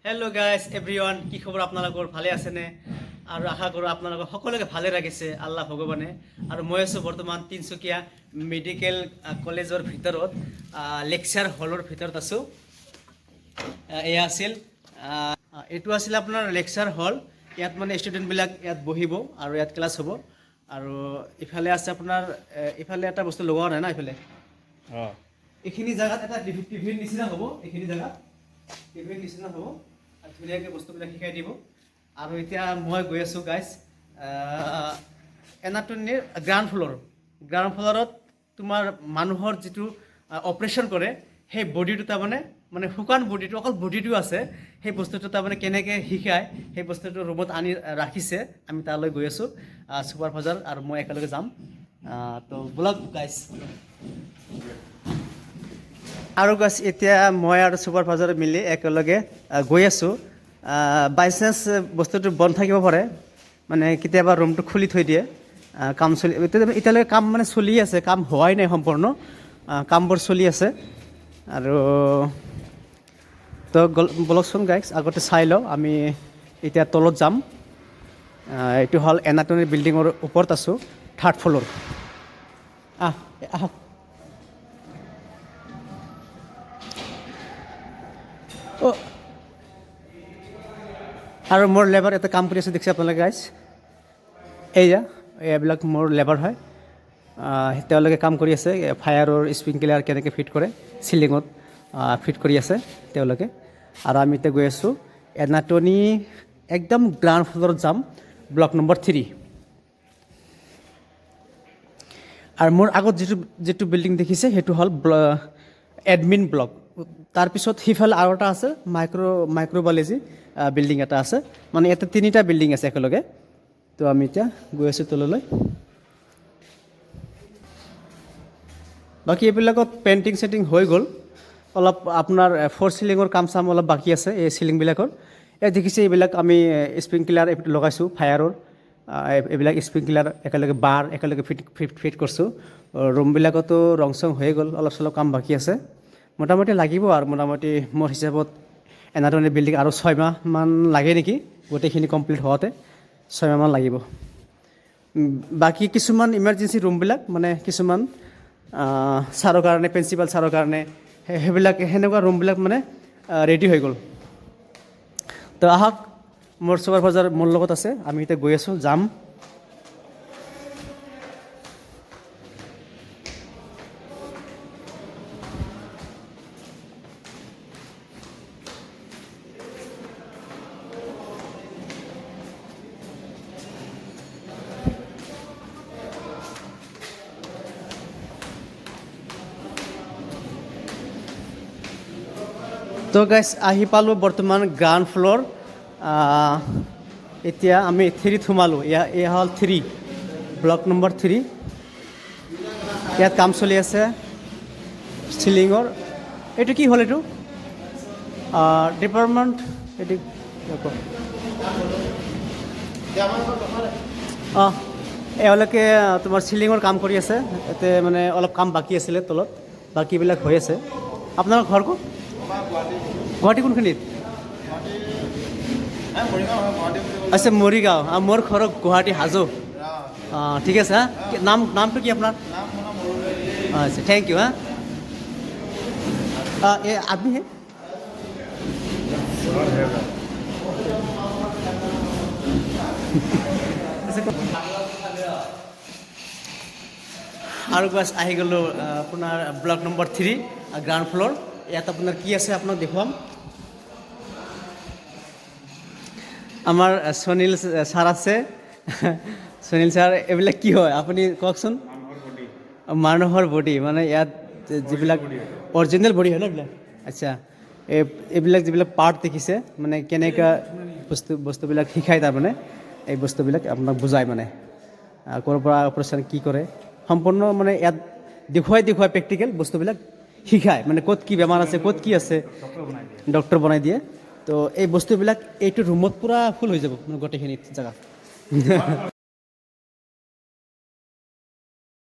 Hello' guys everyone, কি খবৰ আপোনালোকৰ? ভালে আছেনে? আৰু আশা কৰোঁ আপোনালোকৰ সকলোকে ভালে ৰাখিছে আল্লাহ ভগৱানে। আৰু মই আছোঁ বৰ্তমান তিনচুকীয়া মেডিকেল কলেজৰ ভিতৰত, লেকচাৰ হলৰ ভিতৰত আছোঁ। এয়া আছিল এইটো আছিল আপোনাৰ লেকচাৰ হল। ইয়াত মানে ষ্টুডেণ্টবিলাক ইয়াত বহিব আৰু ইয়াত ক্লাছ হ'ব। আৰু ইফালে আছে আপোনাৰ ইফালে এটা বস্তু লগোৱা নাই না, ইফালে এইখিনি জেগাত এটা টিভিৰ নিচিনা হ'ব। এইখিনি জেগাত টিভিৰ নিচিনা হ'ব আৰু ধুনীয়াকৈ বস্তুবিলাক শিকাই দিব। আৰু এতিয়া মই গৈ আছোঁ গাইজ এনাটমিৰ গ্ৰাউণ্ড ফ্ল'ৰত তোমাৰ মানুহৰ যিটো অপাৰেশ্যন কৰে সেই বডিটো তাৰমানে শুকান বডিটো, অকল বডিটো আছে, সেই বস্তুটো তাৰমানে কেনেকৈ শিকায় সেই বস্তুটো ৰুমত আনি ৰাখিছে। আমি তালৈ গৈ আছোঁ, ছুপাৰভাইজাৰ আৰু মই একেলগে যাম। তো ব'লক গাইজ। আৰু গাইজ এতিয়া মই আৰু ছুপাৰভাইজাৰ মিলি একেলগে গৈ আছোঁ। বাই চান্স বস্তুটো বন্ধ থাকিব পাৰে, মানে কেতিয়াবা ৰুমটো খুলি থৈ দিয়ে। কাম চলি এতিয়ালৈকে কাম মানে চলি আছে, কাম হোৱাই নাই সম্পূৰ্ণ, কামবোৰ চলি আছে। আৰু তো বলকচোন গাইজ, আগতে চাই লওঁ। আমি এতিয়া তলত যাম। এইটো হ'ল এনাটমি বিল্ডিঙৰ ওপৰত আছোঁ, 3rd ফ্ল'ৰ। আহক। আৰু মোৰ লেবাৰ এটা কাম কৰি আছে, দেখিছে আপোনালোকে গাইজ। এইবিলাক মোৰ লেবাৰ হয়। তেওঁলোকে কাম কৰি আছে, ফায়াৰৰ স্প্ৰিংকলাৰ কেনেকৈ ফিট কৰে, চিলিঙত ফিট কৰি আছে তেওঁলোকে। আৰু আমি এতিয়া গৈ আছোঁ এনাটমি একদম গ্ৰাউণ্ড ফ্ল'ৰত যাম, ব্লক নম্বৰ 3। আৰু মোৰ আগত যিটো বিল্ডিং দেখিছে সেইটো হ'ল এডমিন ব্লক। তাৰপিছত সিফালে আৰু এটা আছে মাইক্ৰ'বায়'লজি বিল্ডিং এটা আছে। মানে ইয়াতে 3টা বিল্ডিং আছে একেলগে। তো আমি এতিয়া গৈ আছোঁ তললৈ। বাকী এইবিলাকত পেইণ্টিং চেণ্টিং হৈ গ'ল, অলপ আপোনাৰ ফ'ৰ চিলিঙৰ কাম চাম অলপ বাকী আছে। এই চিলিংবিলাকৰ এই দেখিছে, এইবিলাক আমি স্প্ৰিংকলাৰ লগাইছোঁ ফায়াৰৰ। এইবিলাক স্প্ৰিংকলাৰ একেলগে বাৰ একেলগে ফিট কৰিছোঁ। ৰুমবিলাকতো ৰং চং হৈ গ'ল, অলপ চলপ কাম বাকী আছে। মোটামুটি লাগিব আৰু মোটামুটি মোৰ হিচাপত এনাটমি বিল্ডিং আৰু 6 মাহমান লাগে নেকি, গোটেইখিনি কমপ্লিট হোৱাতে 6 মাহমান লাগিব। বাকী কিছুমান ইমাৰ্জেঞ্চি ৰুমবিলাক, মানে কিছুমান ছাৰৰ কাৰণে, প্ৰিন্সিপাল ছাৰৰ কাৰণে, সেনেকুৱা ৰুমবিলাক মানে ৰেডি হৈ গ'ল। তো আহক, মোৰ ছুপাৰভাইজাৰ মোৰ লগত আছে, আমি এতিয়া গৈ আছোঁ, যাম। তো গাইজ আহি পালোঁ বৰ্তমান গ্ৰাউণ্ড ফ্ল'ৰ। এতিয়া আমি 3ত সোমালোঁ। এয়া হ'ল 3, ব্লক নম্বৰ 3। ইয়াত কাম চলি আছে চিলিঙৰ। এইটো কি হ'ল? এইটো ডিপাৰ্টমেণ্ট, এইটো এওঁলোকে তোমাৰ চিলিঙৰ কাম কৰি আছে। ইয়াতে মানে অলপ কাম বাকী আছিলে তলত, বাকীবিলাক হৈ আছে। আপোনাৰ ঘৰ ক'ত? গুৱাহাটী কোনখিনিত? আচ্ছা, মৰিগাঁও। মোৰ ঘৰ গুৱাহাটী হাজো। ঠিক আছে। নামটো কি আপোনাৰ? আচ্ছা, থেংক ইউ। ये आदमी है? আৰু বাছ আহি গ'লোঁ আপোনাৰ ব্লক নম্বৰ 3, গ্ৰাউণ্ড ফ্ল'ৰ। ইয়াত আপোনাৰ কি আছে আপোনাক দেখুৱাম। আমাৰ সুনীল ছাৰ আছে। সুনীল ছাৰ, এইবিলাক কি হয় আপুনি কওকচোন? মানুহৰ বডি, মানে ইয়াত যিবিলাক অৰিজিনেল বডি হয় ন এইবিলাক। আচ্ছা, এইবিলাক যিবিলাক পাৰ্ট দেখিছে, মানে কেনেকুৱা বস্তুবিলাক শিকায়, তাৰমানে এই বস্তুবিলাক আপোনাক বুজায়, মানে ক'ৰ পৰা অপাৰেশ্যন কি কৰে সম্পূৰ্ণ, মানে ইয়াত দেখুৱাই প্ৰেক্টিকেল বস্তুবিলাক শিকায়, মানে ক'ত কি বেমাৰ আছে, ক'ত কি আছে, ডক্টৰ বনাই দিয়ে। তো এই বস্তুবিলাক এইটো ৰুমত পূৰা ফুল হৈ যাব, মানে গোটেইখিনি জেগা।